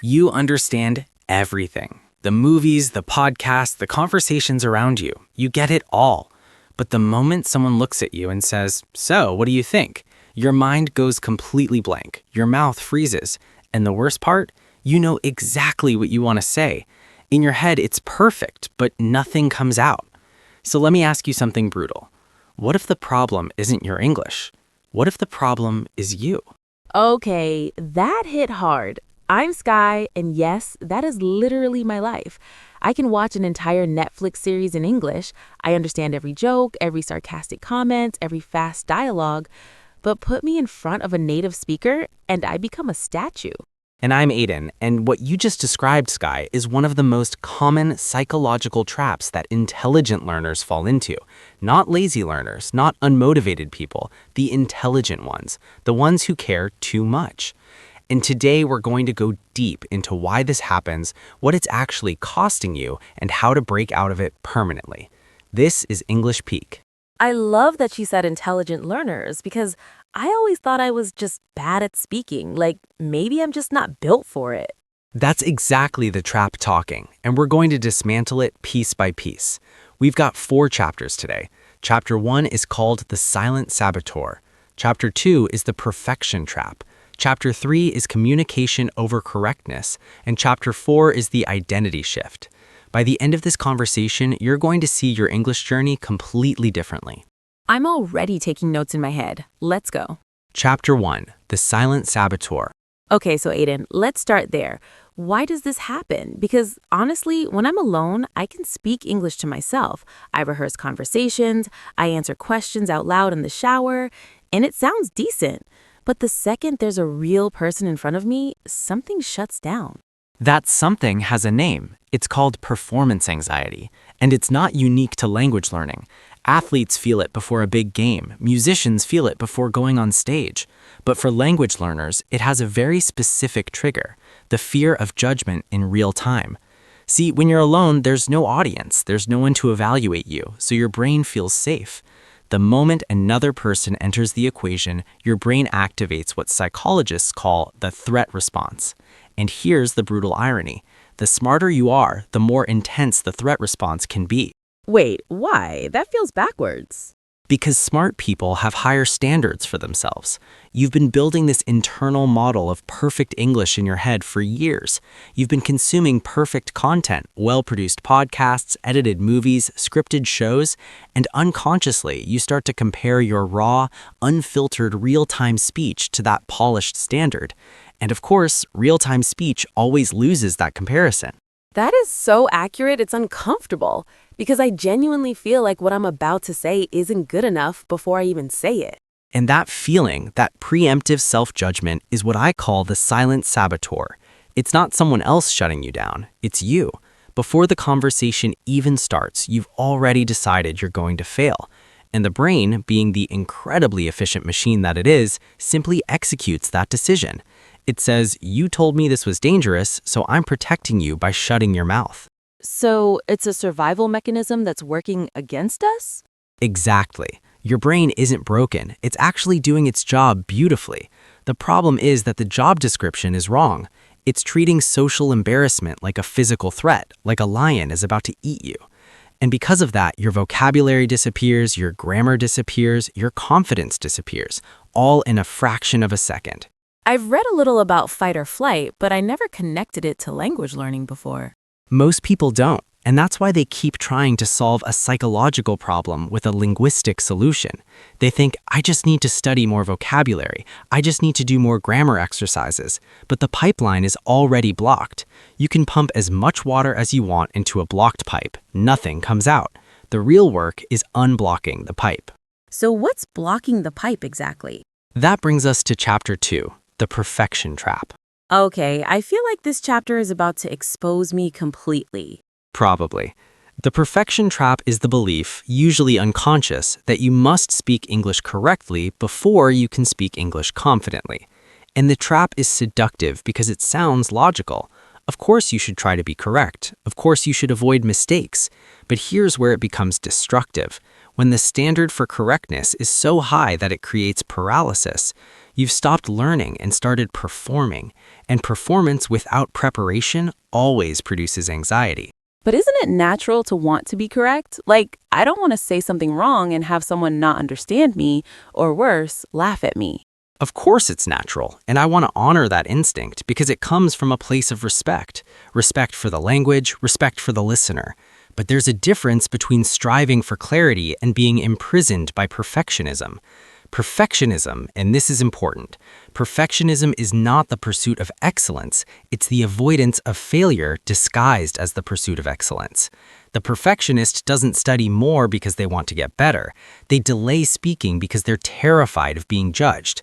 You understand everything. The movies, the podcasts, the conversations around you. You get it all. But the moment someone looks at you and says, "So, what do you think?" your mind goes completely blank. Your mouth freezes. And the worst part? You know exactly what you want to say. In your head, it's perfect, but nothing comes out. So let me ask you something brutal. What if the problem isn't your English? What if the problem is you? Okay, that hit hard. I'm Skye, and yes, that is literally my life. I can watch an entire Netflix series in English. I understand every joke, every sarcastic comment, every fast dialogue. But put me in front of a native speaker, and I become a statue. And I'm Aiden, and what you just described, Skye, is one of the most common psychological traps that intelligent learners fall into. Not lazy learners, not unmotivated people, the intelligent ones, the ones who care too much. And today we're going to go deep into why this happens, what it's actually costing you, and how to break out of it permanently. This is English Peak. I love that she said intelligent learners because I always thought I was just bad at speaking, like maybe I'm just not built for it. That's exactly the trap talking, and we're going to dismantle it piece by piece. We've got 4 chapters today. Chapter 1 is called The Silent Saboteur. Chapter 2 is The Perfection Trap. Chapter 3 is Communication over Correctness. And Chapter 4 is The Identity Shift. By the end of this conversation, you're going to see your English journey completely differently. I'm already taking notes in my head. Let's go. Chapter 1, The Silent Saboteur. Okay, so Aiden, let's start there. Why does this happen? Because honestly, when I'm alone, I can speak English to myself. I rehearse conversations, I answer questions out loud in the shower, and it sounds decent. But the second there's a real person in front of me, something shuts down. That something has a name. It's called performance anxiety, and it's not unique to language learning. Athletes feel it before a big game. Musicians feel it before going on stage. But for language learners, it has a very specific trigger, the fear of judgment in real time. See, when you're alone, there's no audience, there's no one to evaluate you, so your brain feels safe. The moment another person enters the equation, your brain activates what psychologists call the threat response. And here's the brutal irony. The smarter you are, the more intense the threat response can be. Wait, why? That feels backwards. Because smart people have higher standards for themselves. You've been building this internal model of perfect English in your head for years. You've been consuming perfect content, well-produced podcasts, edited movies, scripted shows, and unconsciously you start to compare your raw, unfiltered real-time speech to that polished standard. And of course, real-time speech always loses that comparison. That is so accurate, it's uncomfortable. Because I genuinely feel like what I'm about to say isn't good enough before I even say it. And that feeling, that preemptive self-judgment, is what I call the silent saboteur. It's not someone else shutting you down, it's you. Before the conversation even starts, you've already decided you're going to fail. And the brain, being the incredibly efficient machine that it is, simply executes that decision. It says, "You told me this was dangerous, so I'm protecting you by shutting your mouth." So it's a survival mechanism that's working against us? Exactly. Your brain isn't broken. It's actually doing its job beautifully. The problem is that the job description is wrong. It's treating social embarrassment like a physical threat, like a lion is about to eat you. And because of that, your vocabulary disappears, your grammar disappears, your confidence disappears, all in a fraction of a second. I've read a little about fight or flight, but I never connected it to language learning before. Most people don't, and that's why they keep trying to solve a psychological problem with a linguistic solution. They think, I just need to study more vocabulary, I just need to do more grammar exercises, but the pipeline is already blocked. You can pump as much water as you want into a blocked pipe. Nothing comes out. The real work is unblocking the pipe. So what's blocking the pipe exactly? That brings us to Chapter 2, The Perfection Trap. Okay, I feel like this chapter is about to expose me completely. Probably. The perfection trap is the belief, usually unconscious, that you must speak English correctly before you can speak English confidently. And the trap is seductive because it sounds logical. Of course you should try to be correct. Of course you should avoid mistakes. But here's where it becomes destructive. When the standard for correctness is so high that it creates paralysis, You've stopped learning and started performing, and performance without preparation always produces anxiety. But isn't it natural to want to be correct? Like, I don't want to say something wrong and have someone not understand me, or worse, laugh at me. Of course it's natural, and I want to honor that instinct because it comes from a place of respect. Respect for the language, respect for the listener. But there's a difference between striving for clarity and being imprisoned by perfectionism. Perfectionism, and this is important, perfectionism is not the pursuit of excellence, it's the avoidance of failure disguised as the pursuit of excellence. The perfectionist doesn't study more because they want to get better. They delay speaking because they're terrified of being judged.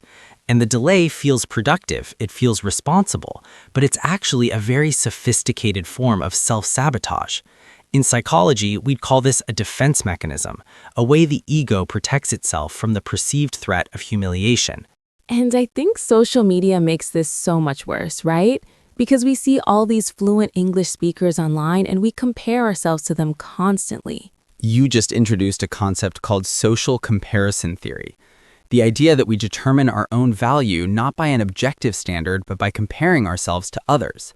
And the delay feels productive, it feels responsible, but it's actually a very sophisticated form of self-sabotage. In psychology, we'd call this a defense mechanism, a way the ego protects itself from the perceived threat of humiliation. And I think social media makes this so much worse, right? Because we see all these fluent English speakers online and we compare ourselves to them constantly. You just introduced a concept called social comparison theory. The idea that we determine our own value not by an objective standard, but by comparing ourselves to others.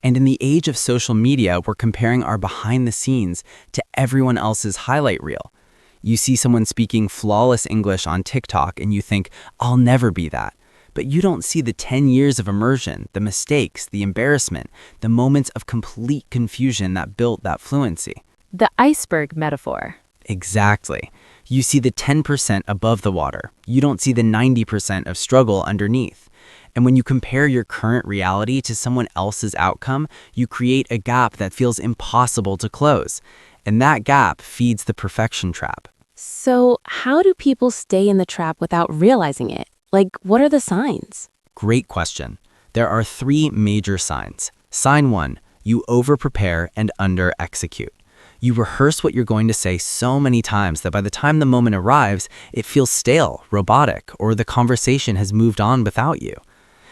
And in the age of social media, we're comparing our behind the scenes to everyone else's highlight reel. You see someone speaking flawless English on TikTok and you think, I'll never be that. But you don't see the 10 years of immersion, the mistakes, the embarrassment, the moments of complete confusion that built that fluency. The iceberg metaphor. Exactly. You see the 10% above the water. You don't see the 90% of struggle underneath. And when you compare your current reality to someone else's outcome, you create a gap that feels impossible to close. And that gap feeds the perfection trap. So how do people stay in the trap without realizing it? Like, what are the signs? Great question. There are 3 major signs. Sign 1, you over-prepare and under-execute. You rehearse what you're going to say so many times that by the time the moment arrives, it feels stale, robotic, or the conversation has moved on without you.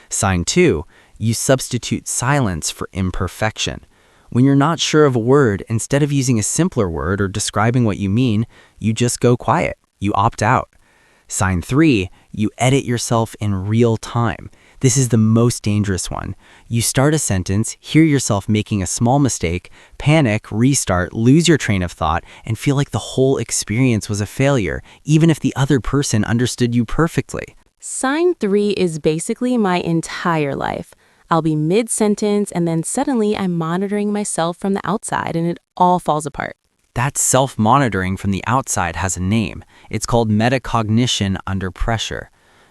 Sign 2, you substitute silence for imperfection. When you're not sure of a word, instead of using a simpler word or describing what you mean, you just go quiet. You opt out. Sign 3, you edit yourself in real time. This is the most dangerous one. You start a sentence, hear yourself making a small mistake, panic, restart, lose your train of thought, and feel like the whole experience was a failure, even if the other person understood you perfectly. Sign 3 is basically my entire life. I'll be mid-sentence and then suddenly I'm monitoring myself from the outside and it all falls apart. That self-monitoring from the outside has a name. It's called metacognition under pressure.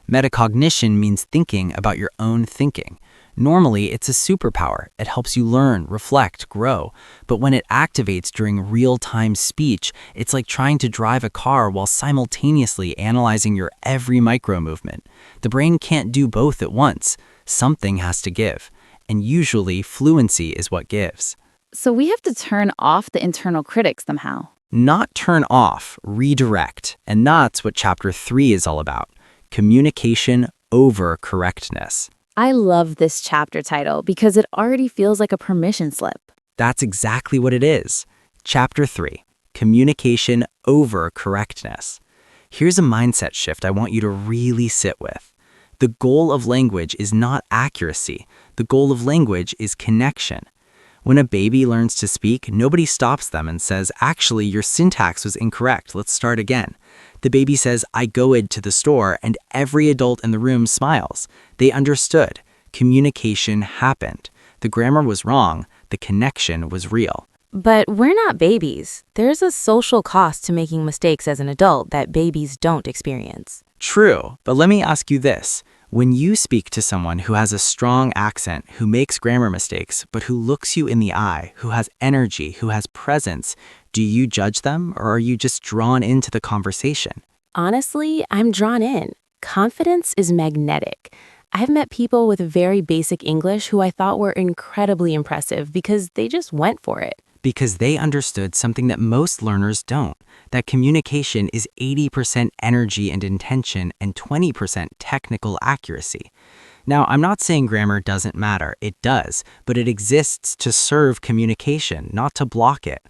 Metacognition means thinking about your own thinking. Normally, it's a superpower. It helps you learn, reflect, grow. But when it activates during real-time speech, it's like trying to drive a car while simultaneously analyzing your every micro-movement. The brain can't do both at once. Something has to give. And usually, fluency is what gives. So we have to turn off the internal critics somehow. Not turn off, redirect. And that's what Chapter 3 is all about. Communication over correctness. I love this chapter title because it already feels like a permission slip. That's exactly what it is. Chapter 3, Communication over Correctness. Here's a mindset shift I want you to really sit with. The goal of language is not accuracy. The goal of language is connection. When a baby learns to speak, nobody stops them and says, actually, your syntax was incorrect. Let's start again. The baby says, I go'd to the store, and every adult in the room smiles. They understood. Communication happened. The grammar was wrong. The connection was real. But we're not babies. There's a social cost to making mistakes as an adult that babies don't experience. True, but let me ask you this. When you speak to someone who has a strong accent, who makes grammar mistakes, but who looks you in the eye, who has energy, who has presence, do you judge them or are you just drawn into the conversation? Honestly, I'm drawn in. Confidence is magnetic. I've met people with very basic English who I thought were incredibly impressive because they just went for it. Because they understood something that most learners don't, that communication is 80% energy and intention and 20% technical accuracy. Now, I'm not saying grammar doesn't matter. It does, but it exists to serve communication, not to block it.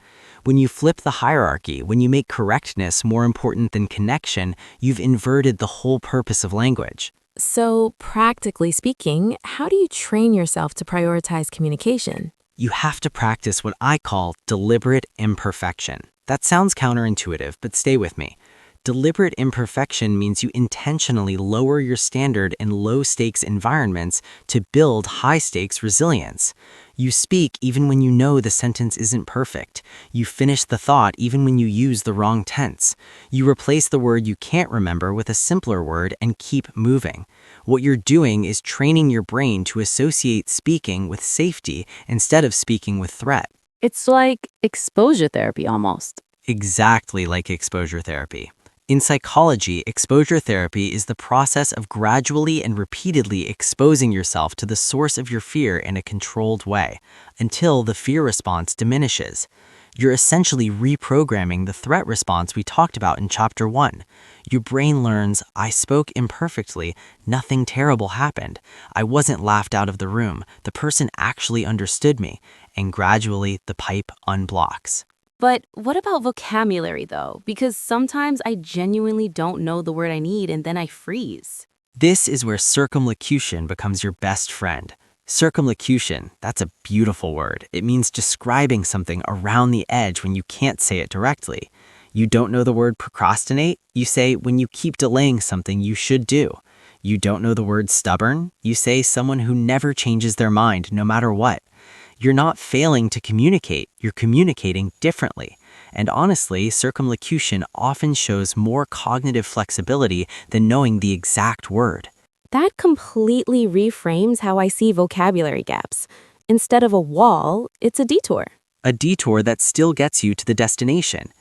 When you flip the hierarchy, when you make correctness more important than connection, you've inverted the whole purpose of language. So, practically speaking, how do you train yourself to prioritize communication? You have to practice what I call deliberate imperfection. That sounds counterintuitive, but stay with me. Deliberate imperfection means you intentionally lower your standard in low-stakes environments to build high-stakes resilience. You speak even when you know the sentence isn't perfect. You finish the thought even when you use the wrong tense. You replace the word you can't remember with a simpler word and keep moving. What you're doing is training your brain to associate speaking with safety instead of speaking with threat. It's like exposure therapy almost. Exactly like exposure therapy. In psychology, exposure therapy is the process of gradually and repeatedly exposing yourself to the source of your fear in a controlled way, until the fear response diminishes. You're essentially reprogramming the threat response we talked about in Chapter 1. Your brain learns, I spoke imperfectly, nothing terrible happened. I wasn't laughed out of the room, the person actually understood me, and gradually the pipe unblocks. But what about vocabulary, though? Because sometimes I genuinely don't know the word I need and then I freeze. This is where circumlocution becomes your best friend. Circumlocution, that's a beautiful word. It means describing something around the edge when you can't say it directly. You don't know the word procrastinate? You say when you keep delaying something you should do. You don't know the word stubborn? You say someone who never changes their mind no matter what. You're not failing to communicate, you're communicating differently. And honestly, circumlocution often shows more cognitive flexibility than knowing the exact word. That completely reframes how I see vocabulary gaps. Instead of a wall, it's a detour. A detour that still gets you to the destination.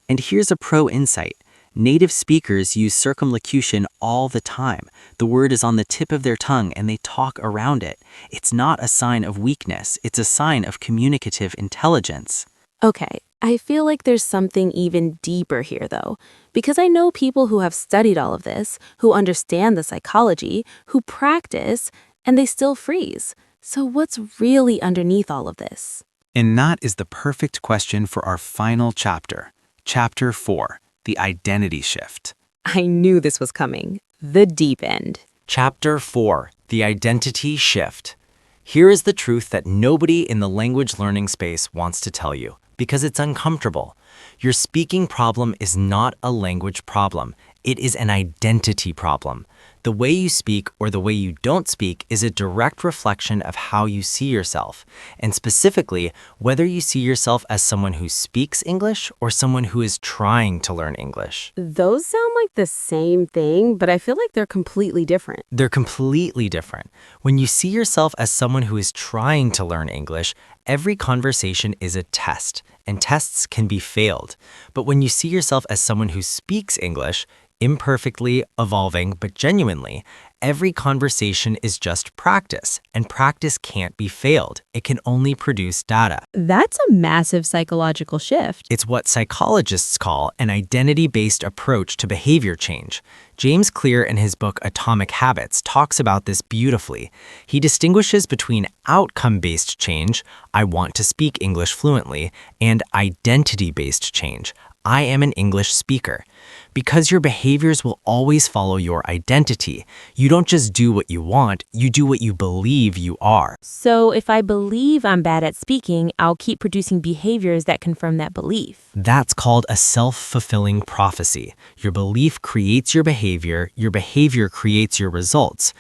And here's a pro insight. Native speakers use circumlocution all the time. The word is on the tip of their tongue and they talk around it. It's not a sign of weakness, it's a sign of communicative intelligence. Okay, I feel like there's something even deeper here, though, because I know people who have studied all of this, who understand the psychology, who practice, and they still freeze. So what's really underneath all of this? And that is the perfect question for our final chapter. Chapter 4. The identity shift. I knew this was coming. The deep end. Chapter 4. The identity shift. Here is the truth that nobody in the language learning space wants to tell you, because it's uncomfortable. Your speaking problem is not a language problem. It is an identity problem. The way you speak or the way you don't speak is a direct reflection of how you see yourself, and specifically, whether you see yourself as someone who speaks English or someone who is trying to learn English. Those sound like the same thing, but I feel like they're completely different. They're completely different. When you see yourself as someone who is trying to learn English, every conversation is a test, and tests can be failed. But when you see yourself as someone who speaks English, imperfectly, evolving, but genuinely, every conversation is just practice, and practice can't be failed. It can only produce data. That's a massive psychological shift. It's what psychologists call an identity-based approach to behavior change. James Clear, in his book Atomic Habits, talks about this beautifully. He distinguishes between outcome-based change, I want to speak English fluently, and identity-based change, I am an English speaker. Because your behaviors will always follow your identity. You don't just do what you want, you do what you believe you are. So if I believe I'm bad at speaking, I'll keep producing behaviors that confirm that belief. That's called a self-fulfilling prophecy. Your belief creates your behavior creates your results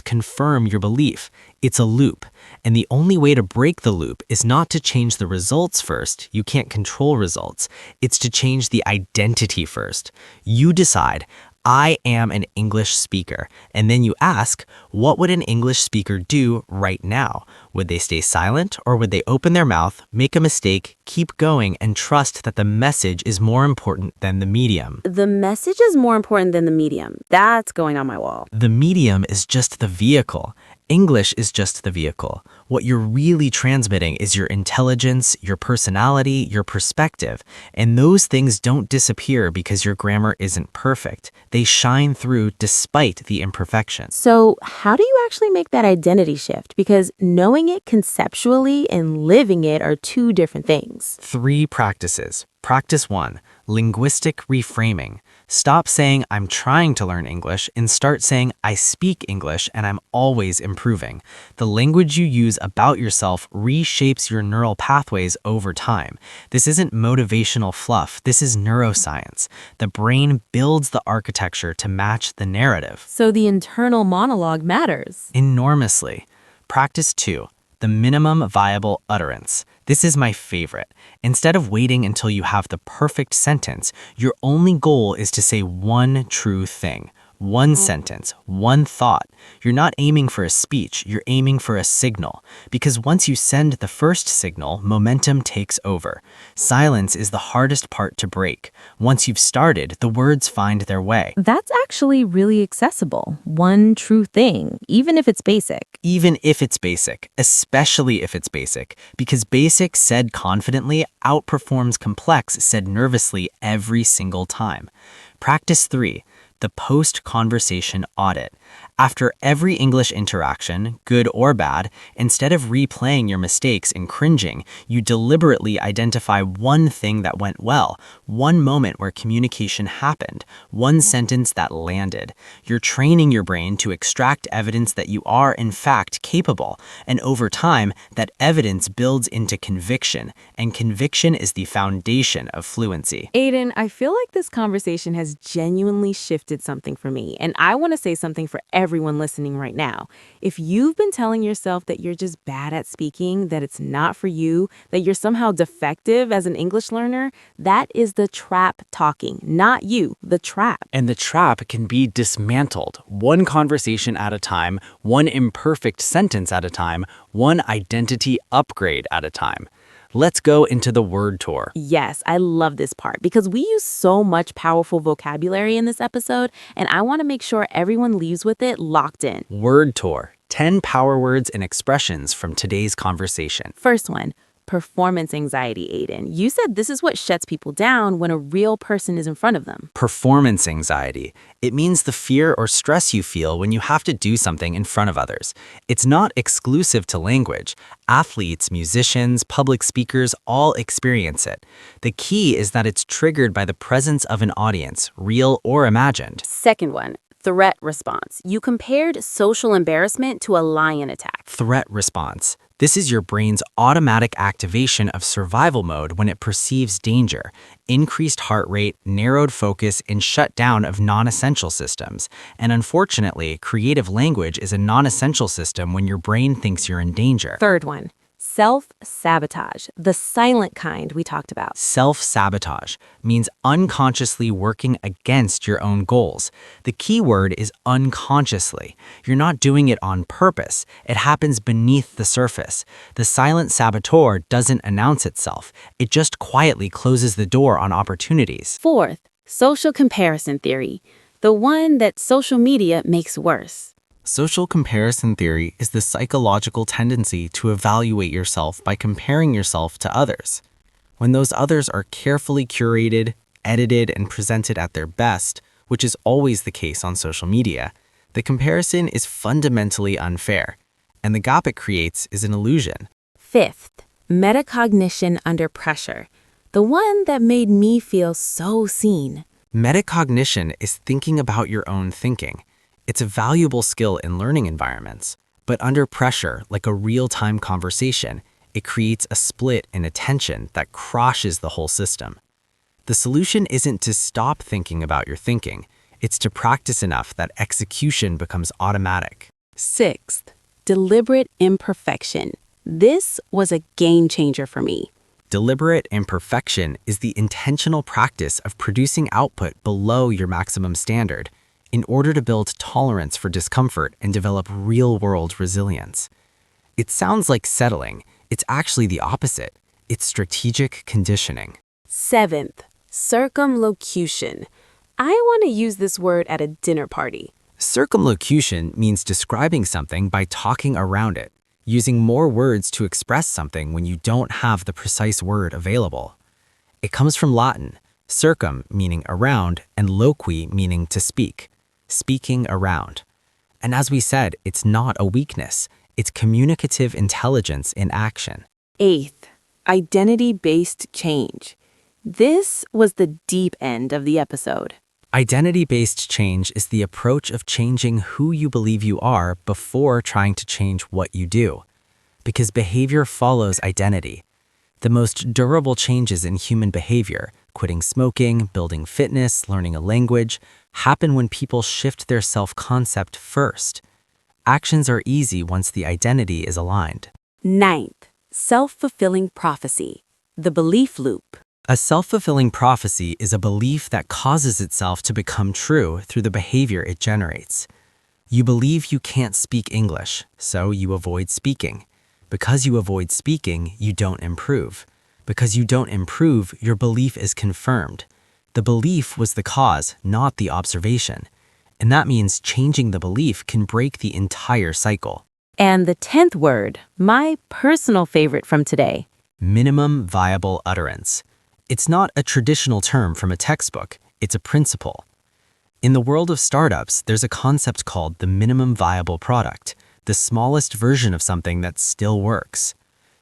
confirm your belief. It's a loop. And the only way to break the loop is not to change the results first. You can't control results. It's to change the identity first. You decide, I am an English speaker. And then you ask, what would an English speaker do right now? Would they stay silent or would they open their mouth, make a mistake, keep going, and trust that the message is more important than the medium? The message is more important than the medium. That's going on my wall. The medium is just the vehicle. English is just the vehicle. What you're really transmitting is your intelligence, your personality, your perspective. And those things don't disappear because your grammar isn't perfect. They shine through despite the imperfections. So how do you actually make that identity shift? Because knowing it conceptually and living it are two different things. 3 practices. Practice 1. Linguistic reframing. Stop saying I'm trying to learn English and start saying I speak English and I'm always improving. The language you use about yourself reshapes your neural pathways over time. This isn't motivational fluff, this is neuroscience. The brain builds the architecture to match the narrative. So the internal monologue matters. Enormously. Practice 2. The minimum viable utterance. This is my favorite. Instead of waiting until you have the perfect sentence, your only goal is to say one true thing. One sentence, one thought. You're not aiming for a speech, you're aiming for a signal. Because once you send the first signal, momentum takes over. Silence is the hardest part to break. Once you've started, the words find their way. That's actually really accessible. One true thing, even if it's basic. Even if it's basic, especially if it's basic, because basic said confidently outperforms complex said nervously every single time. Practice 3. The post-conversation audit. After every English interaction, good or bad, instead of replaying your mistakes and cringing, you deliberately identify one thing that went well, one moment where communication happened, one sentence that landed. You're training your brain to extract evidence that you are in fact capable, and over time, that evidence builds into conviction, and conviction is the foundation of fluency. Aiden, I feel like this conversation has genuinely shifted something for me, and I want to say something for everyone listening right now. If you've been telling yourself that you're just bad at speaking, that it's not for you, that you're somehow defective as an English learner, that is the trap talking, not you, the trap. And the trap can be dismantled, one conversation at a time, one imperfect sentence at a time, one identity upgrade at a time. Let's go into the word tour. Yes, I love this part because we use so much powerful vocabulary in this episode, and I want to make sure everyone leaves with it locked in. Word tour. 10 power words and expressions from today's conversation. First one, performance anxiety, Aiden. You said this is what shuts people down when a real person is in front of them. Performance anxiety. It means the fear or stress you feel when you have to do something in front of others. It's not exclusive to language. Athletes, musicians, public speakers all experience it. The key is that it's triggered by the presence of an audience, real or imagined. Second one, threat response. You compared social embarrassment to a lion attack. Threat response. This is your brain's automatic activation of survival mode when it perceives danger, increased heart rate, narrowed focus, and shutdown of non-essential systems. And unfortunately, creative language is a non-essential system when your brain thinks you're in danger. Third one, self-sabotage, the silent kind we talked about. Self-sabotage means unconsciously working against your own goals. The key word is unconsciously. You're not doing it on purpose. It happens beneath the surface. The silent saboteur doesn't announce itself. It just quietly closes the door on opportunities. Fourth, social comparison theory, the one that social media makes worse. Social comparison theory is the psychological tendency to evaluate yourself by comparing yourself to others. When those others are carefully curated, edited, and presented at their best, which is always the case on social media, the comparison is fundamentally unfair, and the gap it creates is an illusion. Fifth, metacognition under pressure, the one that made me feel so seen. Metacognition is thinking about your own thinking. It's a valuable skill in learning environments, but under pressure, like a real-time conversation, it creates a split in attention that crushes the whole system. The solution isn't to stop thinking about your thinking, it's to practice enough that execution becomes automatic. Sixth, deliberate imperfection. This was a game changer for me. Deliberate imperfection is the intentional practice of producing output below your maximum standard, in order to build tolerance for discomfort and develop real-world resilience. It sounds like settling. It's actually the opposite. It's strategic conditioning. Seventh, circumlocution. I want to use this word at a dinner party. Circumlocution means describing something by talking around it, using more words to express something when you don't have the precise word available. It comes from Latin, circum meaning around and loqui meaning to speak. Speaking around. And as we said, it's not a weakness. It's communicative intelligence in action. Eighth, identity-based change. This was the deep end of the episode. Identity-based change is the approach of changing who you believe you are before trying to change what you do. Because behavior follows identity. The most durable changes in human behavior, quitting smoking, building fitness, learning a language, happen when people shift their self-concept first. Actions are easy once the identity is aligned. Ninth, self-fulfilling prophecy, the belief loop. A self-fulfilling prophecy is a belief that causes itself to become true through the behavior it generates. You believe you can't speak English, so you avoid speaking. Because you avoid speaking, you don't improve. Because you don't improve, your belief is confirmed. The belief was the cause, not the observation. And that means changing the belief can break the entire cycle. And the 10th word, my personal favorite from today. Minimum viable utterance. It's not a traditional term from a textbook, it's a principle. In the world of startups, there's a concept called the minimum viable product, the smallest version of something that still works.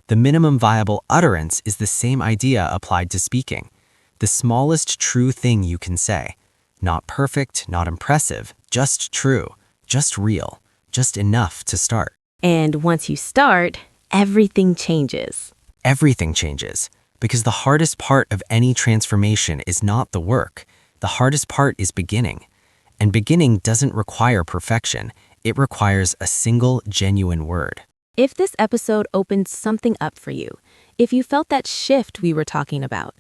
The minimum viable utterance is the same idea applied to speaking. The smallest true thing you can say. Not perfect, not impressive, just true, just real, just enough to start. And once you start, everything changes. Everything changes. Because the hardest part of any transformation is not the work. The hardest part is beginning. And beginning doesn't require perfection. It requires a single, genuine word. If this episode opened something up for you, if you felt that shift we were talking about,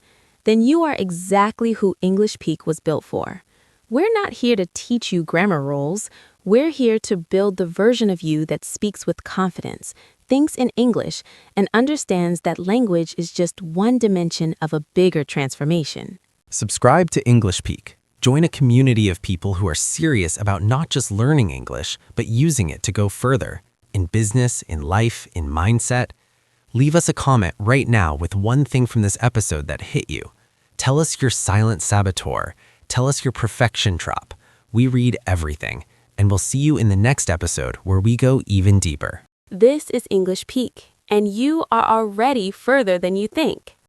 then you are exactly who English Peak was built for. We're not here to teach you grammar rules. We're here to build the version of you that speaks with confidence, thinks in English, and understands that language is just one dimension of a bigger transformation. Subscribe to English Peak. Join a community of people who are serious about not just learning English, but using it to go further. In business, in life, in mindset. Leave us a comment right now with one thing from this episode that hit you. Tell us your silent saboteur. Tell us your perfection trap. We read everything. And we'll see you in the next episode where we go even deeper. This is English Peak, and you are already further than you think.